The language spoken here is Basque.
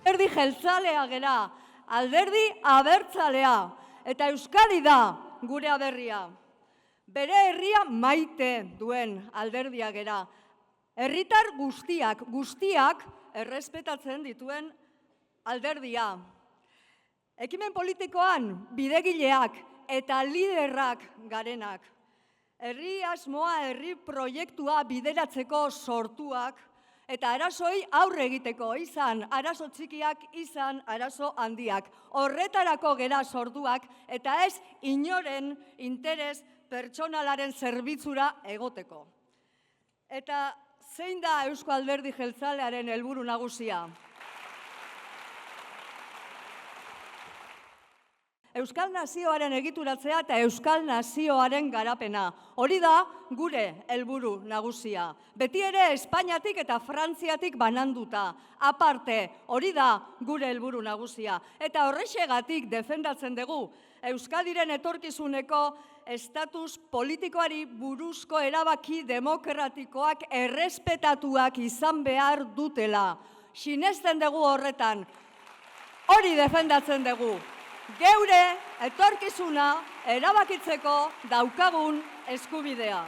Alderdi jeltzalea gera, alderdi abertzalea, eta Euskadi da gure aberria. Bere herria maite duen alderdia gera. Herritar guztiak errespetatzen dituen alderdia. Ekimen politikoan bidegileak eta liderrak garenak. Herri asmoa, herri proiektua bideratzeko sortuak, eta arazoi aurre egiteko, izan arazo txikiak, izan arazo handiak. Horretarako gera sortuak, eta ez inoren interes pertsonalaren zerbitzura egoteko. Eta zein da Eusko Alderdi Jeltzalearen helburu nagusia? Euskal Nazioaren egituratzea eta Euskal Nazioaren garapena. Hori da gure helburu nagusia. Beti ere Espainiatik eta Frantziatik bananduta. Aparte, hori da gure helburu nagusia. Eta horrexegatik defendatzen dugu Euskadiren etorkizuneko estatus politikoari buruzko erabaki demokratikoak errespetatuak izan behar dutela. Sinesten dugu horretan. Hori defendatzen dugu. Geure etorkizuna erabakitzeko daukagun eskubidea.